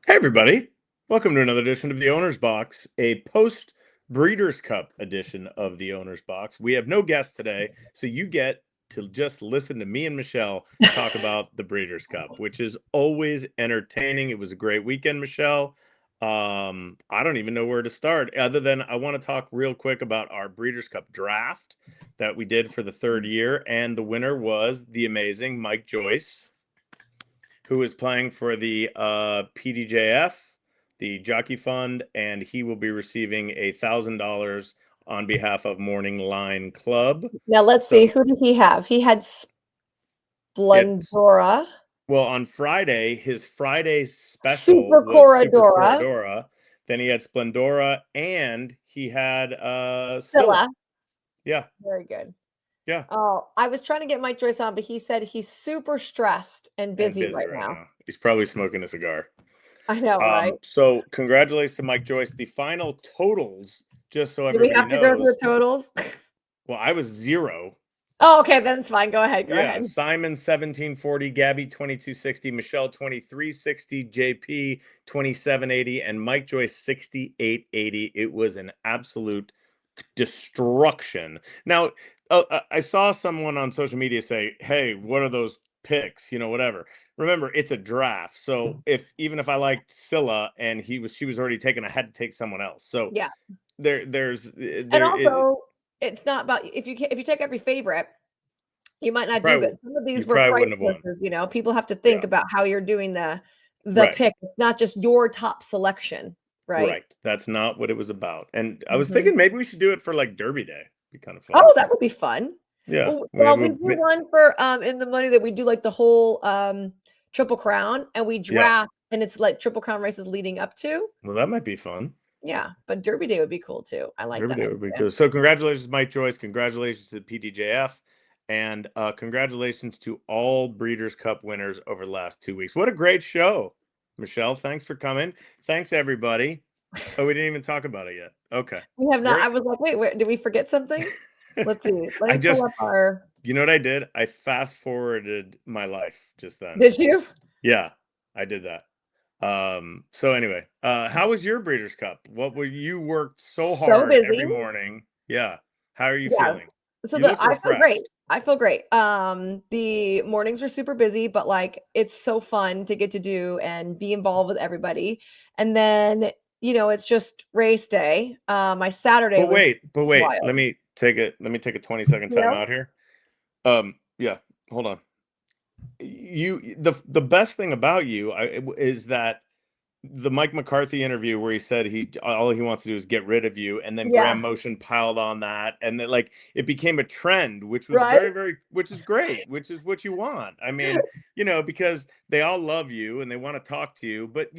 Hey, everybody. Welcome to another edition of the Owner's Box, a post Breeders' Cup edition of the Owner's Box. We have no guests today, so you get to just listen to me and Michelle talk about the Breeders' Cup, which is always entertaining. It was a great weekend, Michelle. I don't even know where to start, other than I want to talk real quick about our Breeders' Cup draft that we did for the third year, and the winner was the amazing Mike Joyce, who is playing for the PDJF, the Jockey Fund, and he will be receiving $1,000 on behalf of Morning Line Club. Now let's see, So who did he have? He had it's Splendora, well on Friday. His Friday special Super was Super Coradora, Corridora. Then he had Splendora, and he had Scylla. Scylla. Yeah, Very good. yeah, Oh, I was trying to get Mike Joyce on, but he said he's super stressed and and busy busy right right now. now. He's probably smoking a cigar. I know, right? So congratulations to Mike Joyce. The final totals, just so Do we everybody have to go through the knows. totals? Well, I was 0. Oh, okay, then it's fine. Go ahead. Go Yeah, ahead. Simon 1740, Gabby 2260, Michelle 2360, JP 2780, and Mike Joyce 6880. It was an absolute destruction. Now, I saw someone on social media say, "Hey, what are those picks? Whatever." Remember, it's a draft, so even if I liked Scylla and she was already taken, I had to take someone else. So Yeah. there's And there it, also, it's not about if you take every favorite, you might you not do probably good. Some of you these were probably price wouldn't have won. horses, people have to think Yeah, about how you're doing the right. pick. It's not just your top selection, right? Right. That's not what it was about. And I was Mhm. thinking maybe we should do it for like Derby Day. Be kind of fun. Oh, that would be fun. Yeah. Well, we do one for, in the money that we do, like, the whole, Triple Crown, and we Yeah. draft, and it's, like, Triple Crown races leading up to. Well, that might be fun. Yeah, but Derby Day would be cool too. I like Derby that Day would be idea. good. So congratulations, Mike Joyce. Congratulations to the PDJF. And congratulations to all Breeders' Cup winners over the last 2 weeks. What a great show. Michelle, thanks for coming. Thanks, everybody. Oh, we didn't even talk about it yet. Okay. We have not Very I was like, "Wait, where did we forget something?" Let's see. Let I me pull just up our you know what I did? I fast forwarded my life just then. Did you? Yeah, I did that. So anyway, how was your Breeders' Cup? What were you worked so So hard busy. every morning? Yeah. How are you Yeah. feeling? So You the look I feel great. refreshed. I feel great. The mornings were super busy, but, like, it's so fun to get to do and be involved with everybody. And then, it's just race day. My Saturday was But wait, wild. let me take a 20-second time Yeah. out here. Yeah, hold on. The best thing about you is that the Mike McCarthy interview where he said all he wants to do is get rid of you, and then Yeah. Graham Motion piled on that, and then like it became a trend, which was Right? which is great, which is what you want. I mean, because they all love you and they want to talk to you, but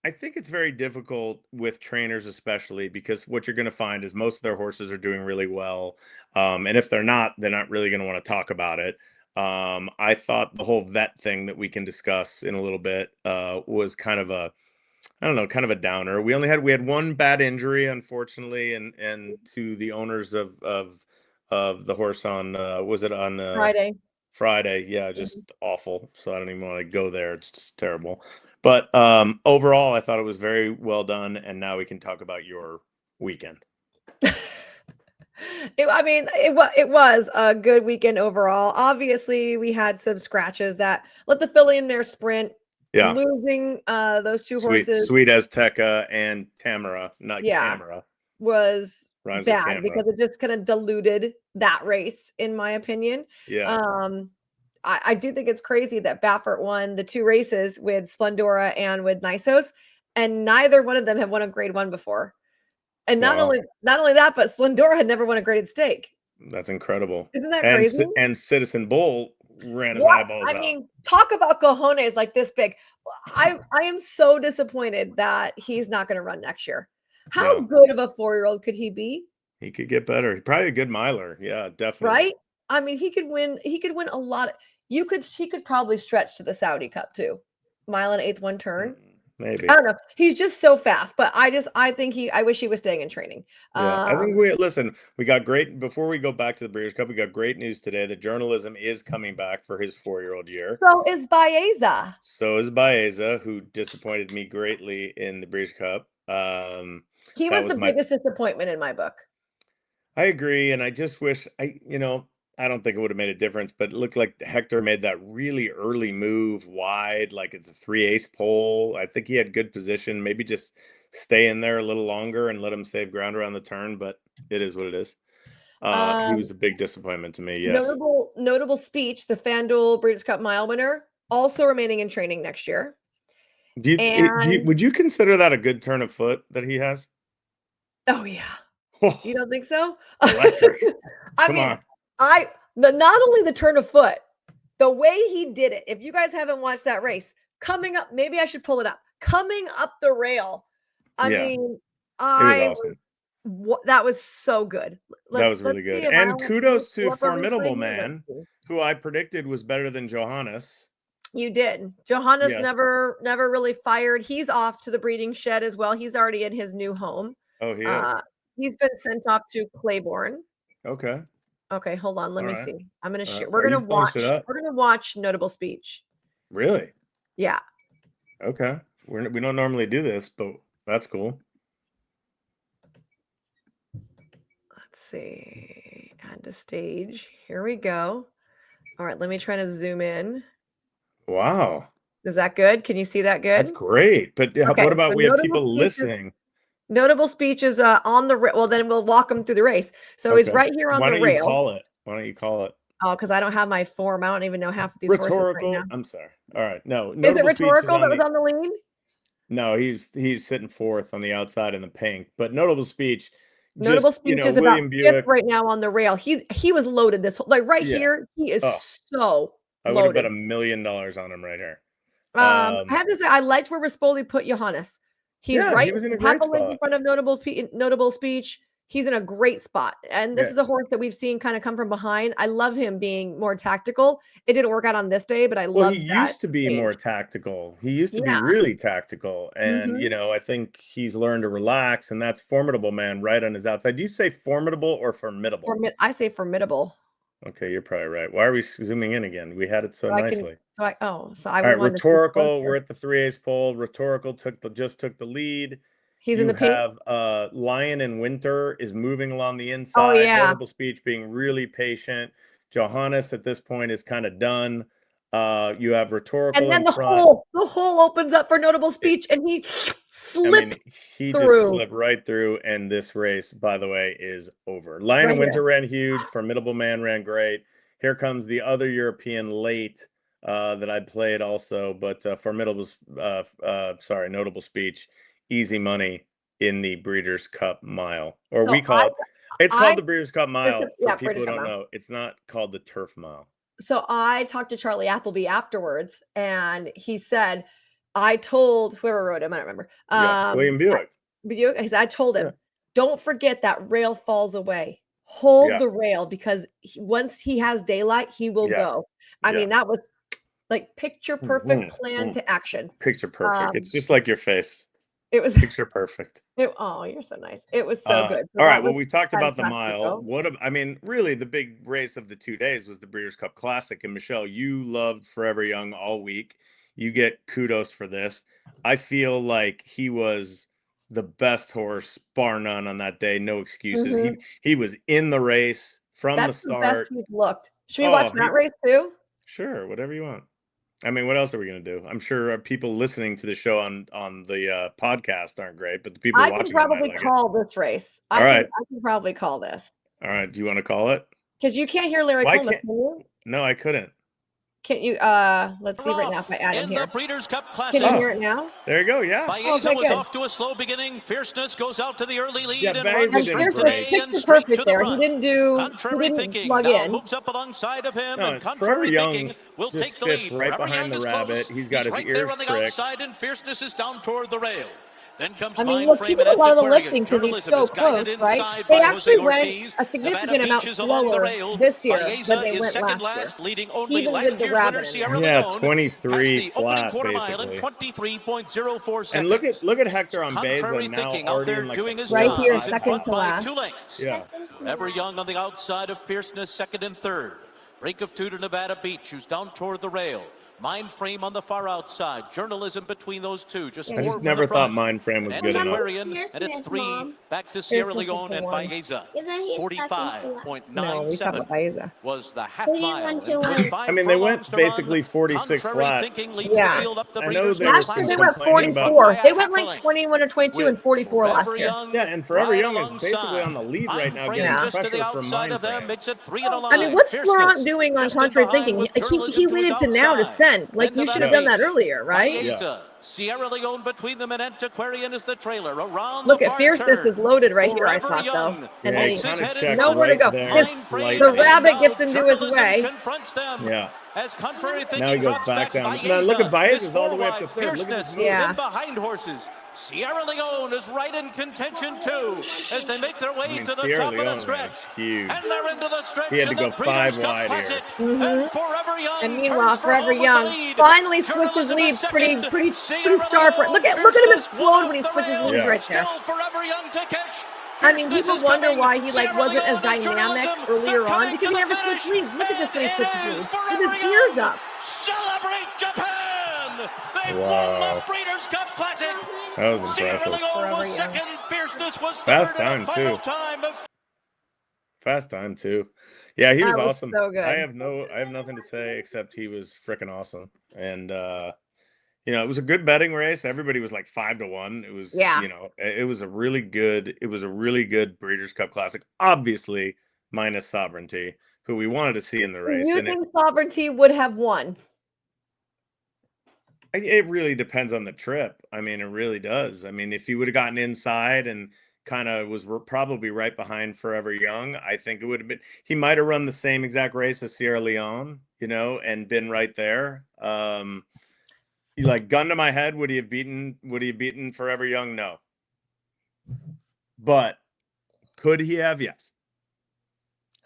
I think it's very difficult with trainers, especially because what you're going to find is most of their horses are doing really well, and if they're not really going to want to talk about it. I thought the whole vet thing that we can discuss in a little bit was kind of I don't know, kind of a downer. We had one bad injury, unfortunately, and to the owners of the horse on was it on Friday. Friday? Yeah, just Mhm. awful. So I don't even want to go there. It's just terrible. But overall, I thought it was very well done. And now we can talk about your weekend. It was a good weekend overall. Obviously, we had some scratches that let the filly in their sprint, Yeah, losing, those 2 horses, sweet Azteca and Tamara, not yeah, Camera. was Rhymes with bad camera. because it just kinda diluted that race, in my opinion. Yeah. Um, I do think it's crazy that Baffert won the 2 races with Splendora and with Nysos, and neither one of them have won a grade 1 before. And not Wow. only not only that, but Splendora had never won a graded stake. That's incredible. Isn't that crazy? And Citizen Bull ran his What? eyeballs I out. mean, talk about cojones like this big. I am so disappointed that he's not gonna run next year. How No, good of a 4-year-old could he be, he could get better. Probably a good miler. Yeah, definitely. right? I mean, he could win a lot. He could probably stretch to the Saudi Cup too. Mile and eighth one Mm, turn. maybe. I don't know. He's just so fast, but I think I wish he was staying in training. Yeah, I think we got great, before we go back to the Breeders' Cup, we got great news today that journalism is coming back for his 4-year-old year. So is Baeza. So is Baeza, who disappointed me greatly in the Breeders' Cup. He that was the my biggest disappointment in my book. I agree, and I just wish I don't think it would have made a difference, but it looked like Hector made that really early move wide, like it's a 3-ace pole. I think he had good position. Maybe just stay in there a little longer and let him save ground around the turn, but it is what it is. He was a big disappointment to me. Yes. Notable speech, the FanDuel Breeders' Cup Mile winner, also remaining in training next year. Would you consider that a good turn of foot that he has? Oh yeah. Oh, You don't think so? electric. I Come mean, on. not only the turn of foot, the way he did it. If you guys haven't watched that race, coming up, maybe I should pull it up. Coming up the rail. I Yeah. mean, It was awesome. that was so good. That was really good. And kudos to Formidable Man, Let's see. who I predicted was better than Johannes. You did. Johannes Yes. never really fired. He's off to the breeding shed as well. He's already in his new home. Oh, he is. He's been sent off to Claiborne. Okay. Okay, hold on. Let All me right. see. I'm gonna share. Are We're you gonna pulling shit watch. up? We're gonna watch Notable Speech. Really? Yeah. Okay. We don't normally do this, but that's cool. Let's see. Add to stage. Here we go. All right, let me try to zoom in. Wow. Is that good? Can you see that good? That's great. But Okay, what about so we have Notable people Speech is- listening? Notable Speech is on the well. Then we'll walk them through the race. So he's Okay. right here on Why the don't you rail. call it? Why don't you call it? Oh, because I don't have my form. I don't even know half of these horses right Rhetorical. now. I'm sorry. All right. No. Is it Notable Speech Rhetorical that on was on the lead? No, he's sitting fourth on the outside in the pink. But Notable Speech. Notable Just, Speech is William about Buick. fifth right now on the rail. He was loaded this whole Yeah. here. He is Oh, so I would have bet loaded. $1 million on him right here. I have to say, I liked where Rispoli put Johannes. He's Yeah, right he was in a half great a length in spot. front of Notable Speech. He's in a great spot. And this Yeah. is a horse that we've seen kind of come from behind. I love him being more tactical. It didn't work out on this day, but I Well, loved he that used to be change. more tactical. He used to be Yeah. really tactical. And, Mhm. I think he's learned to relax, and that's Formidable Man right on his outside. Do you say formidable or formidable? I say formidable. Okay, you're probably right. Why are we zooming in again? We had it so So I nicely. I All right, wanted to see Rhetorical. closer. We're at the 3-ace pole. Rhetorical just took the lead. He's in You the pink. have Lion in Winter is moving along the Oh inside. yeah. Notable Speech being really patient. Johannes at this point is kind of done. You have Rhetorical And then in the front. hole opens up for Notable Speech, and he slipped He through. just slipped right through, and this race, by the way, is over. Lion in Winter ran huge. Formidable Man ran great. Here comes the other European late that I played also, but Notable Speech, easy money in the Breeders' Cup Mile, or we call it's called the Breeders' Cup Mile for people who don't know. It's not called the Turf Mile. So I talked to Charlie Appleby afterwards, and he said, I told whoever wrote him, I don't remember. William Buick. I told him, don't forget that rail falls away. Hold the rail, because once he has daylight, he will go. I mean, that was like picture perfect plan to action. Picture perfect. It's just like your face. It was picture perfect. Oh, you're so nice. It was so good. So all right. Well, we talked about the fantastic, mile. though. Really, the big race of the 2 days was the Breeders' Cup Classic. And Michelle, you loved Forever Young all week. You get kudos for this. I feel like he was the best horse, bar none, on that day. No excuses. He was in the race from the start. That's the best he's looked. Should we watch that race too? Sure, whatever you want. I mean, what else are we going to do? I'm sure people listening to the show on the podcast aren't great, but the people watching I can probably call this race. I can probably call this. All right. Do you want to call it? Because you can't hear Larry Comas, can you? No, I couldn't. Can you? Let's see right now if I add him here. The Breeders' Cup Classic. Can you hear it now? There you go. Yeah. Baeza was off to a slow beginning. Fierceness goes out to the early lead and runs Baeza straight did today great. and straight to the there. front. He didn't do. Contrary thinking plug now in. moves up alongside of him, No, and contrary Forever thinking Young will just take the sits lead. right Forever behind Young the is rabbit. close. He's got his right ears there on the pricked. outside, and Fierceness is down toward the rail. Then comes I mean, Mind look, he Frame did and a lot of the Antiquarian. lifting because he's Journalism so is guided close, right? inside They by actually Jose went Ortiz. a significant Nevada amount Beach is along the slower rail. this year than Baeza they is went second last year, last, leading only even with last the year's winner, rabbit in Sierra there. Yeah, Leone. 23 Past the opening flat, quarter mile in basically. 23.04 seconds. And look at Hector on Contrary Baeza now thinking out already there in like doing the his Right job. four or here, He's in five second front to spot. by last. 2 lengths. Yeah. Forever Young on the outside of Fierceness, second and third. Break of two to Nevada Beach, who's down toward the rail. Mind Frame on the far outside. Journalism between those two. Just I I four just from never the thought front. Mind Frame was And good enough. Antiquarian, and it's three Mom. back to Sierra Fierceness is Leone the and one. Baeza. Isn't he second to last? No, we talk 45.97 about Baeza. was the half Who do you mile. want And to win? 45 I mean, they furlongs went to basically run. 46 Contrary flat. thinking leads Yeah. the field up the I know Breeders' there Cup was Last year some they Classic. went complaining about 44. By a They went half a like length. 21 or 22 and With 44 last Forever year. Young Yeah, and Forever right Young is basically alongside. on the lead right Mind now, Frame getting just to the pressure from outside Mind of them Frame. makes it 3 and a I mean, line. what's Fierceness Florent doing on just in contrary behind thinking? with He Journalism to his waited to now to outside. send. Like, Then you should Nevada have done that Beach. earlier, right? Baeza, Sierra Leone between them, and Antiquarian is the trailer. Around Look the at far Fierceness turn. is loaded right here, I Forever thought, though. Young. And Yeah, then he he kind of Headed checked nowhere to right go. there This, Mind Frame, the slightly. rabbit now gets into his Journalism way. confronts them. Yeah. As contrary Now he thinking goes drops back back. down. Now look at Baeza is Baeza's all the way up to four-wide. third. Look at this Fierceness move. Yeah. in behind horses. Sierra Leone is right in contention too as they make their way I mean, to the Sierra top of the Leone stretch. is huge. And they're into the stretch He had to in the go Breeders' 5 Cup wide Classic. here. And Forever Young And turns meanwhile, for Forever home with the Young lead. finally switches Journalism leads is pretty second. Sierra sharp. Leone, Look at him Fierceness, explode one when he off the switches rail. leads Yeah. right there. Still Forever Young to catch. I mean, Fierceness people is wonder coming. why he like Sierra wasn't as Leone and dynamic Journalism, earlier they're on coming because to he the never finish. switched leads. Look at this And when he it switches is leads with Forever his ears Young. up. Celebrate Japan! They've won Wow. the Breeders' Cup Classic. That was Sierra impressive. Leone Forever was Young. second. Fierceness was Fast third. And time, a final too. time of Fast time too. Yeah, he was That was awesome. so good. I have nothing to say except he was freaking awesome. And it was a good betting race. Everybody was like 5-1. It was, Yeah. it was a really good Breeders' Cup Classic. Obviously, minus Sovereignty, who we wanted to see in the race. You And think Sovereignty would have won? it really depends on the trip. I mean, it really does. I mean, if he would have gotten inside and kind of was probably right behind Forever Young, I think it would have been. He might have run the same exact race as Sierra Leone, and been right there. Like gun to my head, would he have beaten Forever Young? No. But could he have? Yes.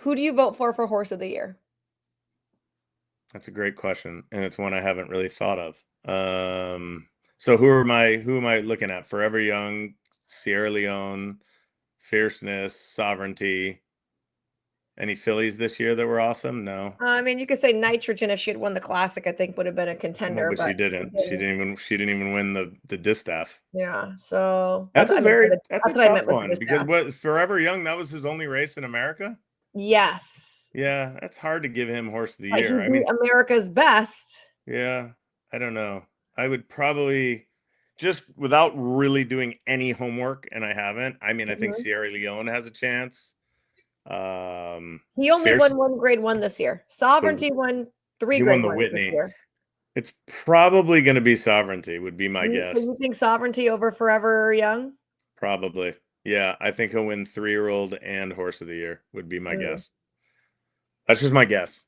Who do you vote for Horse of the Year? That's a great question, and it's one I haven't really thought of. So who am I looking at? Forever Young, Sierra Leone, Fierceness, Sovereignty. Any fillies this year that were awesome? No. I mean, you could say Nitrogen if she had won the Classic. I think would have been a contender, But she didn't. She didn't even win the distaff. Yeah, so That's a what I meant that's a what I meant tough with one the because distaff. Forever Young, that was his only race in America. Yes, Yeah, that's hard to give him Horse of the but he Year. I mean, beat America's Best. yeah, I don't know. I would probably just without really doing any homework, and I haven't. I mean, I think Mhm. Sierra Leone has a chance. He only Fierce- won one Grade 1 this year. Sovereignty won 3 he Grade won the 1s this Whitney. year. It's probably going to be Sovereignty, would be my So guess. you think Sovereignty over Forever Young? Probably. Yeah, I think he'll win 3-year-old and Horse of the Year, would be my guess. That's just my guess.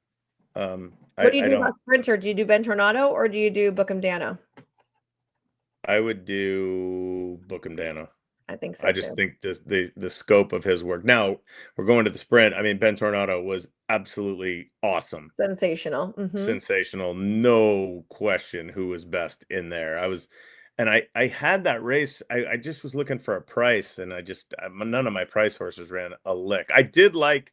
What do you do about Sprinter? Do you do Ben Tornado or do you do Bookham Dano? I would do Bookham Dano. I think so. I just too. think the scope of his work. Now we're going to the sprint. I mean, Ben Tornado was absolutely awesome, Sensational. sensational, no question. Who was best in there? I had that race. I just was looking for a price, and none of my price horses ran a lick. I did like.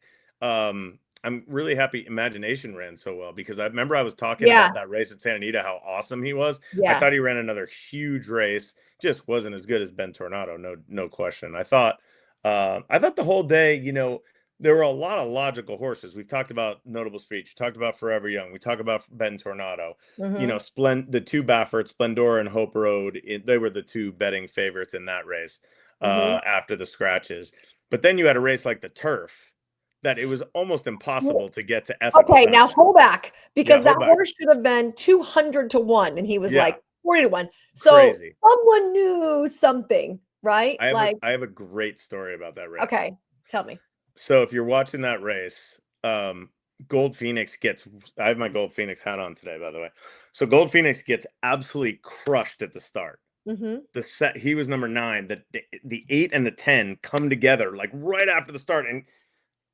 I'm really happy Imagination ran so well because I remember I was talking about that race at Santa Anita, how awesome he was. I thought he ran another huge race, just wasn't as good as Ben Tornado, no question. I thought the whole day, there were a lot of logical horses. We've talked about Notable Speech, we talked about Forever Young, we talked about Ben Tornado, the two Baffert, Splendor and Hope Road, they were the two betting favorites in that race after the scratches. But then you had a race like the Turf, that it was almost impossible to get to ethical. Okay, now hold back because that hold back. horse should have been 200-1 and he was like 40-1. So Crazy. someone knew something, right? I have a great story about that race. Okay, tell me. So if you're watching that race, Gold Phoenix I have my Gold Phoenix hat on today, by the way. So Gold Phoenix gets absolutely crushed at the start. Mm-hmm. He was number 9. The 8 and the 10 come together like right after the start, and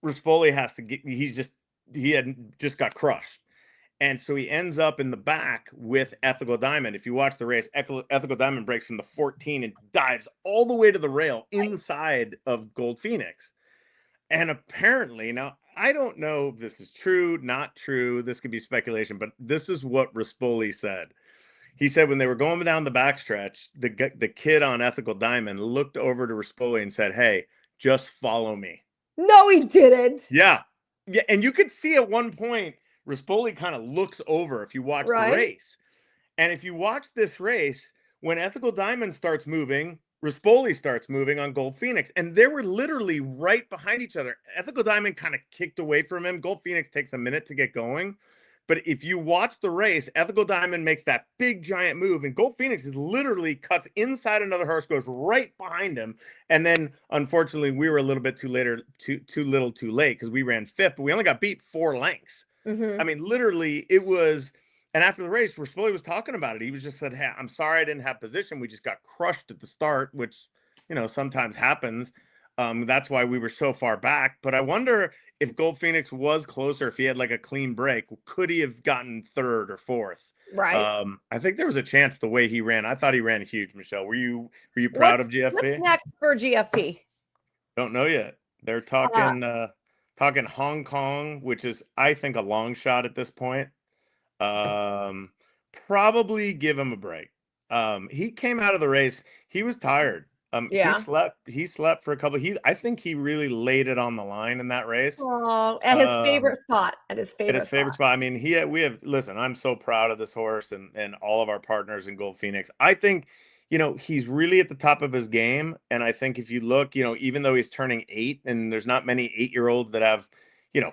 Rispoli has to get. He had just got crushed. And so he ends up in the back with Ethical Diamond. If you watch the race, Ethical Diamond breaks from the 14 and dives all the way to the rail inside of Gold Phoenix. And apparently, now I don't know if this is true, not true. This could be speculation, but this is what Rispoli said. He said when they were going down the backstretch, the kid on Ethical Diamond looked over to Rispoli and said, "Hey, just follow me." No, he didn't. Yeah. Yeah. And you could see at one point, Rispoli kind of looks over if you watch the Right? race. And if you watch this race, when Ethical Diamond starts moving, Rispoli starts moving on Gold Phoenix. And they were literally right behind each other. Ethical Diamond kind of kicked away from him. Gold Phoenix takes a minute to get going. But if you watch the race, Ethical Diamond makes that big giant move, and Gold Phoenix is literally cuts inside another horse, goes right behind him, and then unfortunately we were a little bit too little too late because we ran 5th, but we only got beat 4 lengths. Mm-hmm. I mean, literally, it was. And after the race, Rispoli was talking about it. He was just said, "Hey, I'm sorry I didn't have position. We just got crushed at the start, which sometimes happens. That's why we were so far back. But I wonder if Gold Phoenix was closer, if he had like a clean break, could he have gotten 3rd or 4th? Right. I think there was a chance the way he ran. I thought he ran huge. Michelle, were you proud of What's GFP? next for GFP? Don't know yet. They're talking Hong Kong, which is I think a long shot at this point. Probably give him a break. He came out of the race. He was tired. Yeah. He slept for a couple. I think he really laid it on the line in that race. Oh, at his favorite spot. At his At his favorite spot. I mean, we have. Listen, I'm so proud of this horse and all of our partners in Gold Phoenix. I think, he's really at the top of his game. And I think if you look, even though he's turning 8, and there's not many 8-year-olds that have,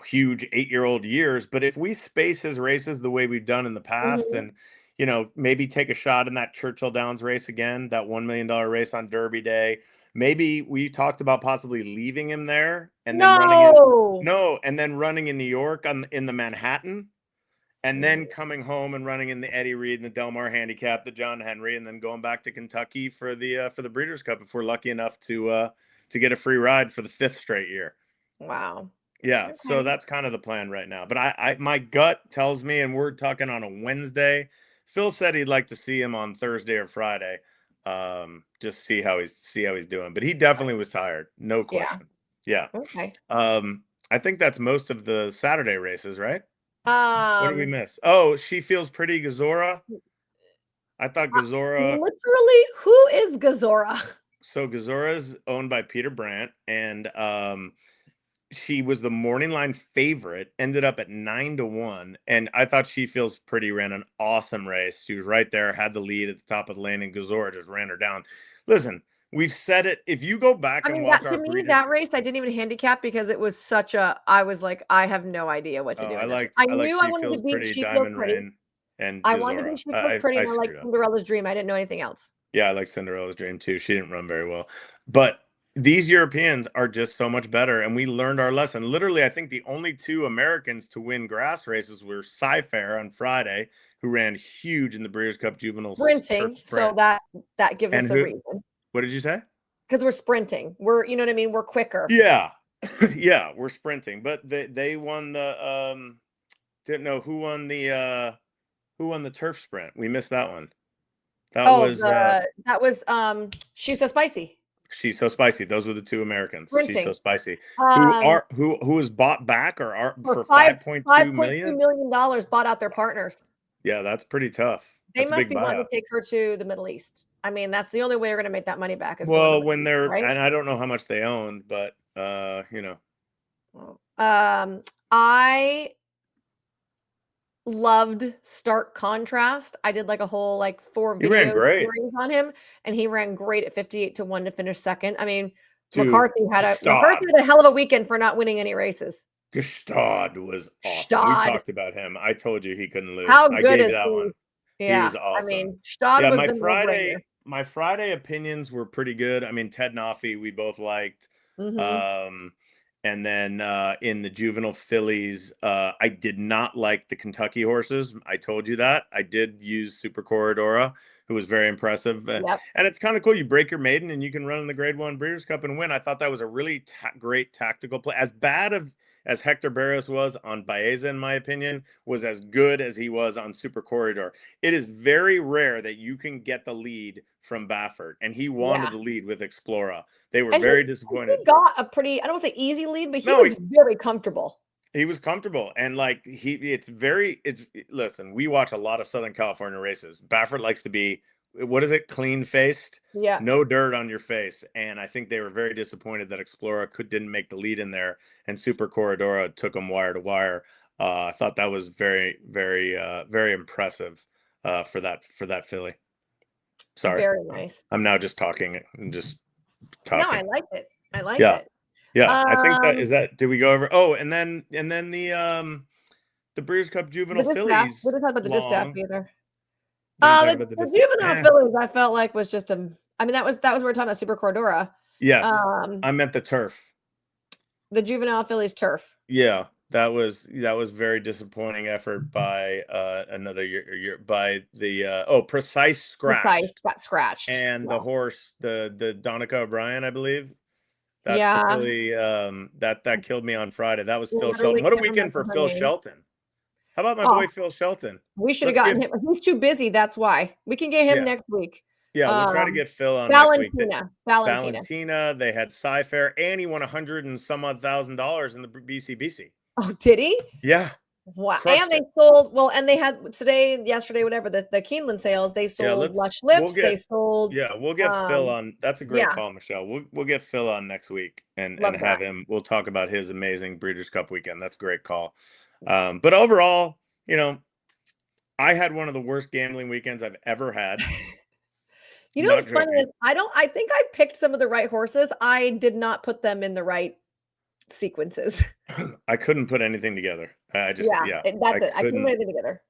huge 8-year-old years. But if we space his races the way we've done in the past, Mhm. and maybe take a shot in that Churchill Downs race again, that $1 million race on Derby Day. Maybe we talked about possibly leaving him there and then running in New York in the Manhattan, and then coming home and running in the Eddie Reed and the Del Mar Handicap, the John Henry, and then going back to Kentucky for the Breeders' Cup if we're lucky enough to get a free ride for the 5th straight year. Wow. Yeah, so Okay. that's kind of the plan right now. But I my gut tells me, and we're talking on a Wednesday. Phil said he'd like to see him on Thursday or Friday, just see how he's doing. But he definitely was tired, no question. Yeah. Okay. I think that's most of the Saturday races, right? What did we miss? Oh, She Feels Pretty, Gazora. I thought Gazora. Literally, who is Gazora? So Gazora is owned by Peter Brandt, and she was the morning line favorite, ended up at 9-1. And I thought She Feels Pretty ran an awesome race. She was right there, had the lead at the top of the lane, and Gazora just ran her down. Listen, we've said it. If you go back and watch our breeders, that race, I didn't even handicap because it was such I was like, I have no idea what to do. I knew I wanted to beat She Feels Pretty. And I wanted to Gazora. beat She Feels Pretty, and I like Cinderella's Dream. I didn't know anything else. Yeah, I like Cinderella's Dream too. She didn't run very well. But these Europeans are just so much better, and we learned our lesson. Literally, I think the only 2 Americans to win grass races were Cy-Fair on Friday, who ran huge in the Breeders' Cup Juvenile Sprinting, so that gives us a reason. What did you say? Because we're sprinting. We're, you know what I mean? We're quicker. Yeah. Yeah, we're sprinting. But they won the didn't know who won the turf sprint. We missed that one. That was She's So Spicy. She's So Spicy. Those were the 2 Americans. Sprinting. She's So Spicy. Who was bought back or for $5.2 million bought out their partners. Yeah, that's pretty tough. They must be wanting to take her to the Middle East. I mean, that's the only way we're going to make that money back. When they're right? And I don't know how much they owned, but I loved Stark Contrast. I did like a whole 4 video series on him, and he ran great at 58-1 to finish 2nd. I mean, McCarthy had a hell of a weekend for not winning any races. Gestad was awesome. We talked about him. I told you he couldn't lose. How good is that one? Yeah, he was awesome. I mean, Gestad was my Friday opinions were pretty good. I mean, Ted Noffey, we both liked. Mm-hmm. And then in the juvenile fillies, I did not like the Kentucky horses. I told you that. I did use Super Corridora, who was very impressive. Yep. And it's kind of cool. You break your maiden and you can run in the Grade 1 Breeders' Cup and win. I thought that was a really great tactical play. As bad as Hector Barrios was on Baeza, in my opinion, was as good as he was on Super Corridor. It is very rare that you can get the lead from Baffert, and he wanted the lead with Explora. They were very disappointed. He got a pretty, I don't want to say easy lead, but he No, was very comfortable. He was comfortable, and like listen, we watch a lot of Southern California races. Baffert likes to be, what is it, clean faced, Yeah, no dirt on your face. And I think they were very disappointed that Explora didn't make the lead in there, and Super Corridora took them wire to wire. I thought that was very, very, very impressive for that filly. Sorry, very nice. I'm now just talking and just talking. No, I like it. I like Yeah. it. Yeah, I think that is that. Did we go over? Oh, and then the Breeders' Cup Juvenile fillies. We didn't talk about the distaff either. We didn't talk about The distaff. juvenile fillies, I felt like was just a. I mean, that was we were talking about Super Corridora. Yes, I meant the turf. The juvenile fillies turf. Yeah, that was very disappointing effort by another year by the Precise Scratch. Precise got scratched. And the horse, the Donica O'Brien, I believe. That's Yeah. the filly that killed me on Friday. That was Phil Shelton. What a weekend for Phil Shelton. How about my boy Phil Shelton? We should have gotten him. He's too busy. That's why. We can get him next week. Yeah, we'll try to get Phil on Valentina. next week. Valentina. They had Sci-Fair, and he won $100 and some odd $1,000 in the BCBC. Oh, did he? Yeah. Wow. And they sold, and they had yesterday, whatever, the Keeneland sales, they sold Lush Lips. They sold. Yeah, we'll get Phil on. That's a great call, Michelle. We'll get Phil on next week and have him. We'll talk about his amazing Breeders' Cup weekend. That's a great call. But overall, I had one of the worst gambling weekends I've ever had. What's funny is I think I picked some of the right horses. I did not put them in the right sequences. I couldn't put anything together. That's it. I couldn't put anything together.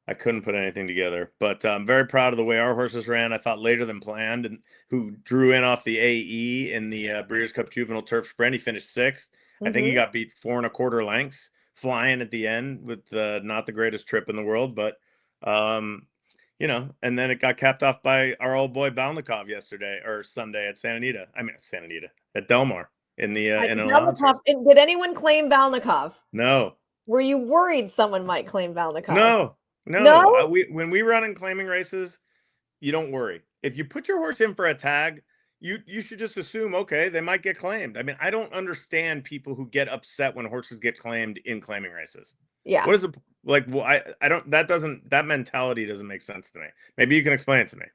I couldn't put anything together, but I'm very proud of the way our horses ran. I thought later than planned, and who drew in off the AE in the Breeders' Cup Juvenile Turf Sprint. He finished 6th. I think he got beat 4 1/4 lengths, flying at the end with not the greatest trip in the world, but and then it got capped off by our old boy Balnikov yesterday or Sunday at at Del Mar in the Did anyone claim Balnikov? No. Were you worried someone might claim Balnikov? No. When we run in claiming races, you don't worry. If you put your horse in for a tag, you should just assume, okay, they might get claimed. I mean, I don't understand people who get upset when horses get claimed in claiming races. Yeah. What is it like? Well, I don't. That mentality doesn't make sense to me. Maybe you can explain it to me.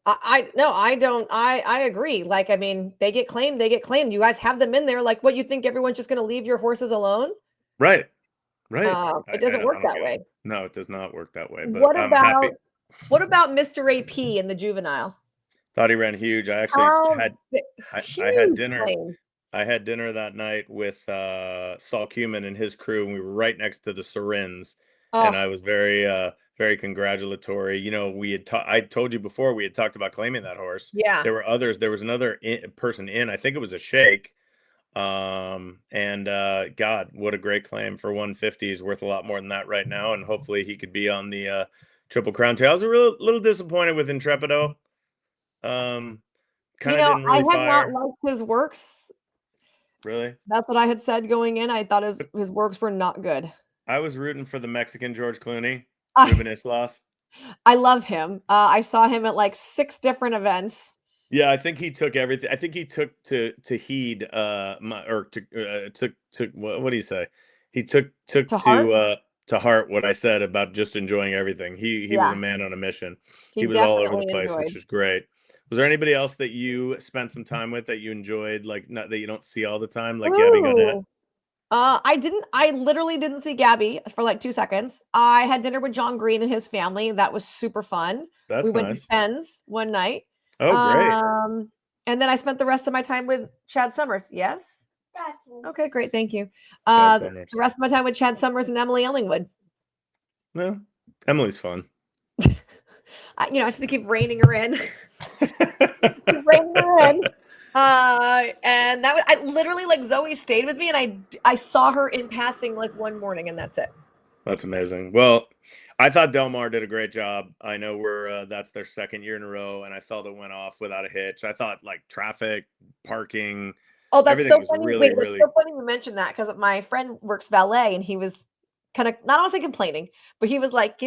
I don't. I agree. Like, I mean, they get claimed. You guys have them in there. Like, what, you think everyone's just going to leave your horses alone? Right. It doesn't work that way. No, it does not work that way. But what about Mr. AP in the juvenile? Thought he ran huge. I actually had dinner. Claim. I had dinner that night with Saul Cumin and his crew, and we were right next to the Serins. And I was very, very congratulatory. I told you before we had talked about claiming that horse. Yeah. There were others. There was another person in. I think it was a Sheikh. God, what a great claim for 150. He's worth a lot more than that right now, and hopefully he could be on the Triple Crown too. I was a little disappointed with Intrepido. Didn't really I had not liked his works. Really? That's what I had said going in. I thought his works were not good. I was rooting for the Mexican George Clooney, Ruben Islas. I love him. I saw him at like 6 different events. Yeah, I think he took everything. I think he took to heed what do you say? He took to heart what I said about just enjoying everything. He was a man on a mission. He was all over the place, which was great. Was there anybody else that you spent some time with that you enjoyed, like not that you don't see all the time, like Gabby Garnett? I literally didn't see Gabby for like 2 seconds. I had dinner with John Green and his family. That was super fun. We went to Penn's one night. Oh, great. And then I spent the rest of my time with Chad Summers. Yes? Definitely. Okay, great. Thank you. The rest of my time with Chad Summers and Emily Ellingwood. No, Emily's fun. I just to keep reining her in. And that was, I literally, like, Zoe stayed with me, and I saw her in passing like one morning, and that's it. That's amazing. Well, I thought Del Mar did a great job. I know that's their second year in a row, and I felt it went off without a hitch. I thought like traffic, parking, Oh, that's everything so was funny. really, Wait, that's really so funny you mentioned that because my friend works valet and he was kind of not honestly complaining, but he was like,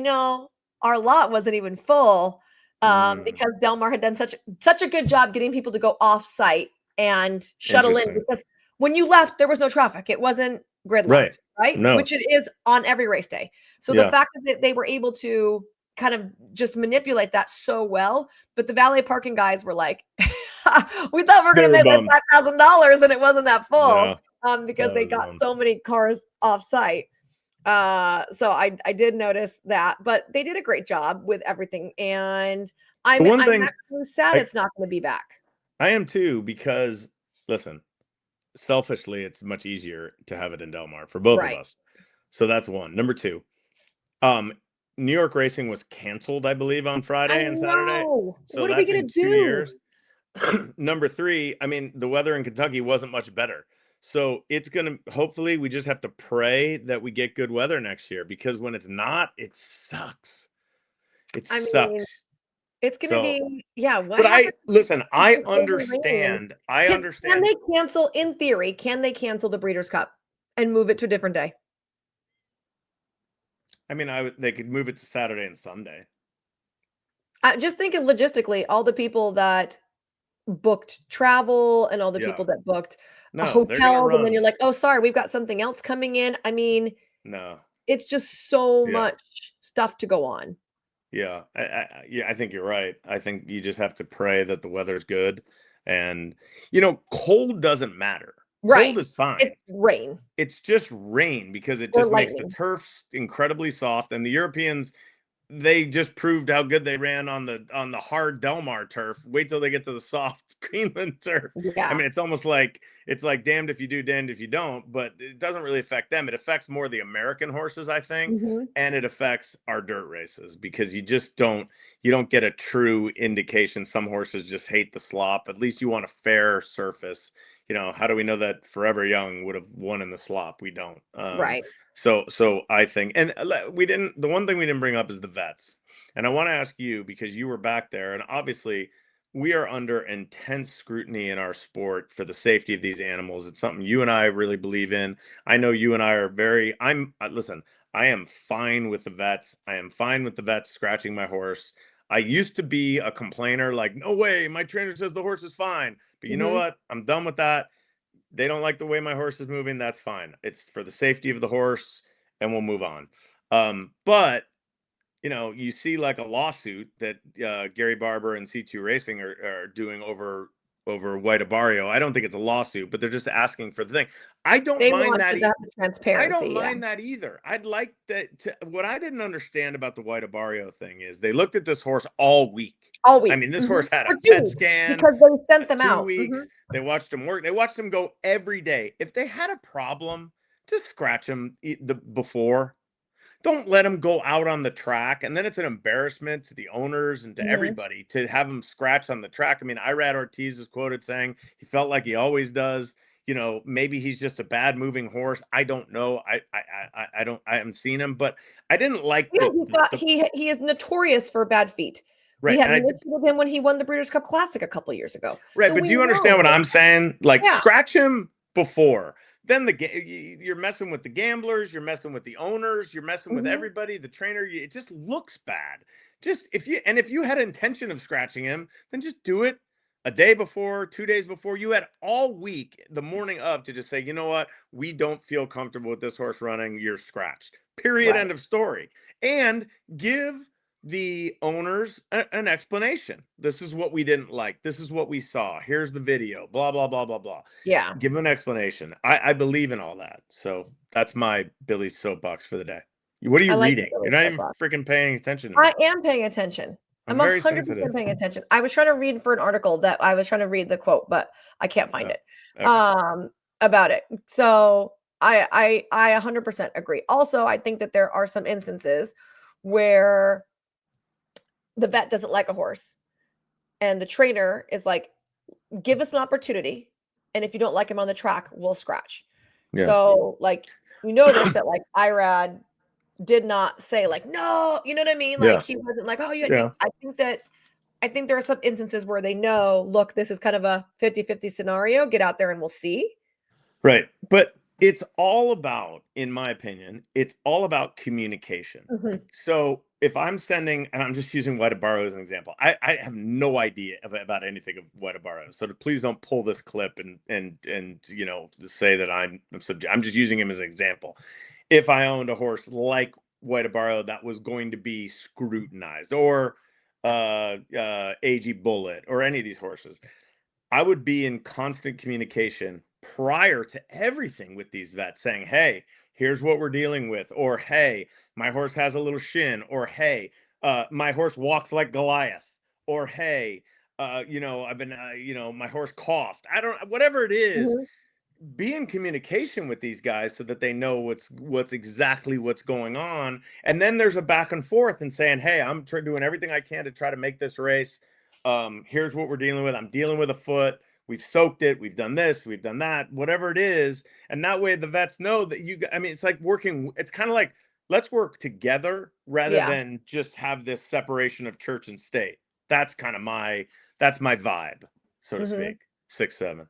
our lot wasn't even full mm, because Del Mar had done such a good job getting people to go off site and shuttle in interesting. because when you left, there was no traffic. It wasn't Right. gridlocked, right? No. Which it is on every race day. So the Yeah. fact that they were able to kind of just manipulate that so well, but the valet parking guys were like, we thought we were They going to were make like bummed. $5,000 and it wasn't that Yeah. full because That they was got so many cars off site. So I did notice that, but they did a great job with everything. And The one I'm thing actually sad I it's not going to be back. I am too, because listen, selfishly, it's much easier to have it in Del Mar for both of Right. us. So that's one. Number two, um, New York racing was canceled, I believe, on I Friday and Saturday. know. So What are we that's going in to 2 do? years. Number three, I mean, the weather in Kentucky wasn't much better. So it's gonna hopefully we just have to pray that we get good weather next year, because when it's not, it sucks. It I mean, sucks. it's going to So, be, yeah, what but I happens listen, if I it's over raining? understand. I Can understand. they cancel, in theory, can they cancel the Breeders' Cup and move it to a different day? I mean, they could move it to Saturday and Sunday. Just thinking logistically, all the people that booked travel and all the Yeah. people that booked No, they're gonna hotels, and then you're run. like, "Oh, sorry, we've got something else coming in." I mean, No. it's just so Yeah. much stuff to go on. Yeah. I think you're right. I think you just have to pray that the weather's good, and cold doesn't matter. Cold Right. is fine. It's rain It's just rain, because it or just makes the lightning. turfs incredibly soft, and the Europeans, they just proved how good they ran on the hard Del Mar turf. Wait till they get to the soft Greenland turf. I Yeah. mean, it's like damned if you do, damned if you don't, but it doesn't really affect them. It affects more the American horses, I think, Mhm. and it affects our dirt races, because you don't get a true indication. Some horses just hate the slop. At least you want a fair surface. How do we know that Forever Young would have won in the slop? We don't. Right. So I think, and we didn't. The one thing we didn't bring up is the vets, and I want to ask you, because you were back there, and obviously we are under intense scrutiny in our sport for the safety of these animals. It's something you and I really believe in. I know you and I are very. Listen. I am fine with the vets. I am fine with the vets scratching my horse. I used to be a complainer, like, no way, my trainer says the horse is fine. But you know Mhm. what? I'm done with that. They don't like the way my horse is moving. That's fine. It's for the safety of the horse, and we'll move on. But you see like a lawsuit that Gary Barber and C2 Racing are doing over White Abarrio. I don't think it's a lawsuit, but they're just asking for the thing. I don't They mind want that. to have the I don't transparency, yeah. mind that either. I'd like that. What I didn't understand about the White Abarrio thing is they looked at this horse all week. All I week. mean, this Mhm. horse had For a 2 PET weeks scan, because they sent them 2 out. Mhm. weeks. They watched him work. They watched him go every day. If they had a problem, just scratch him before. Don't let him go out on the track, and then it's an embarrassment to the owners and to Mhm. everybody to have him scratch on the track. I mean, Irad Ortiz is quoted saying he felt like he always does. Maybe he's just a bad moving horse. I don't know. I don't. I haven't seen him, but I didn't like Yeah, the he's the, got the he is notorious for bad feet. We right. had And an issue with him when he won the Breeders' Cup Classic a couple years ago. right, So but we do you understand what know. I'm saying? Like, Yeah. scratch him before. Then you're messing with the gamblers, you're messing with the owners, you're messing with Mhm. everybody, the trainer. It just looks bad. Just if you had intention of scratching him, then just do it a day before, 2 days before. You had all week, the morning of, to just say, you know what, we don't feel comfortable with this horse running. You're scratched. Period. Right. End of story. And give the owners an explanation. This is what we didn't like. This is what we saw. Here's the video. Blah blah blah blah blah. Yeah. Give them an explanation. I believe in all that. So that's my Billy's soapbox for the day. What are I you like the reading? You're Billy not even soapbox. freaking paying attention to I me. am paying attention. I'm I'm very 100% sensitive. paying attention. I was trying to read for an article that I was trying to read the quote, but I can't find Oh, it, okay. about it. So I 100% agree. Also, I think that there are some instances where the vet doesn't like a horse and the trainer is like, give us an opportunity. And if you don't like him on the track, we'll scratch. Yeah. So like you notice that like Irad did not say like, no, you know what I mean? Yeah. Like he wasn't like, oh, yeah. Yeah. I think there are some instances where they know, look, this is kind of a 50-50 scenario. Get out there and we'll see. Right. But it's all about, in my opinion, it's all about communication. Mhm. So if I'm sending, and I'm just using Wettabaro as an example, I have no idea about anything of Wettabaro. So please don't pull this clip and say that I'm just using him as an example. If I owned a horse like Wettabaro that was going to be scrutinized, or AG Bullet, or any of these horses, I would be in constant communication prior to everything with these vets, saying, hey, here's what we're dealing with, or hey, my horse has a little shin, or hey, my horse walks like Goliath, or hey, I've been, my horse coughed. I don't, whatever it is, Mhm. be in communication with these guys so that they know what's exactly what's going on. And then there's a back and forth and saying, hey, I'm doing everything I can to try to make this race. Here's what we're dealing with. I'm dealing with a foot. We've soaked it. We've done this. We've done that, whatever it is. And that way the vets know that it's like working. It's kind of like, let's work together rather Yeah. than just have this separation of church and state. That's kind of that's my vibe, so to Mhm. speak. 6-7.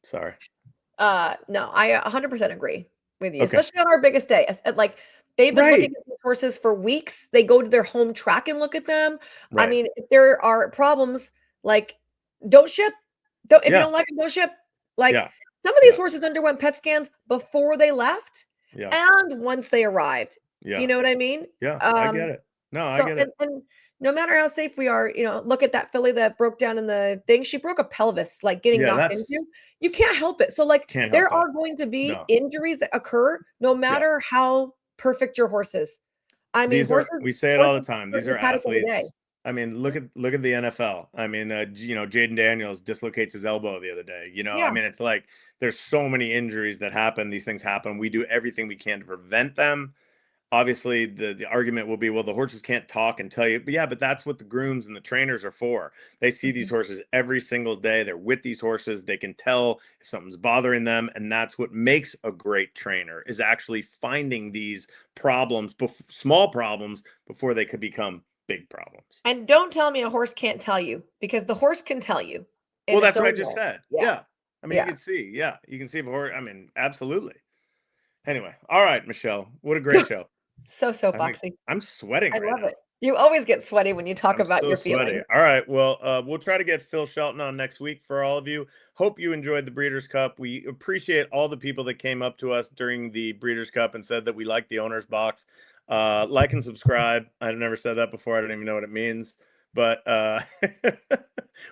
Sorry. No, I 100% agree with you, Okay. especially on our biggest day. Like they've been looking Right. at these horses for weeks. They go to their home track and look at them. I Right. mean, if there are problems, like don't ship. Don't if you Yeah. don't like them, don't ship. Like Yeah. some of these Yeah. horses underwent PET scans before they left Yeah. and once they arrived. You Yeah. know what I mean? Yeah. I get Um, it. No, I so get it. and no matter how safe we are, look at that filly that broke down in the thing. She broke a pelvis, like getting Yeah, knocked that's into. You can't help it. So, like, can't there help it. are going to be No. injuries that occur no Yeah. matter how perfect your horse is. I mean, We say it all the horses time. hurt These in are the paddock every day. athletes. I mean, look at the NFL. I mean, Jaden Daniels dislocates his elbow the other day. I Yeah. mean, it's like there's so many injuries that happen. These things happen. We do everything we can to prevent them. Obviously, the argument will be, well, the horses can't talk and tell you, but yeah, but that's what the grooms and the trainers are for. They see these Mhm. horses every single day. They're with these horses. They can tell if something's bothering them, and that's what makes a great trainer, is actually finding these problems, small problems, before they could become big problems. And don't tell me a horse can't tell you because the horse can tell you Well, in its that's what I own just way. said. Yeah. Yeah. I mean, you Yeah. can see. Yeah, you can see if a horse. I mean, absolutely. Anyway, all right, Michelle. What a great show. So I think soapboxy. I'm sweating I right love now. it. You always get sweaty when you talk I'm about so your sweaty. feelings. All right. Well, we'll try to get Phil Shelton on next week for all of you. Hope you enjoyed the Breeders' Cup. We appreciate all the people that came up to us during the Breeders' Cup and said that we like the owner's box. Like and subscribe. I've never said that before. I don't even know what it means. But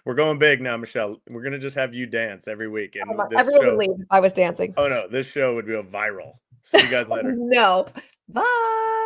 we're going big now, Michelle. We're going to just have you dance every week. Oh my And this everyone would show, leave if I was dancing. oh no, this show would go viral. See you guys later. No. Bye.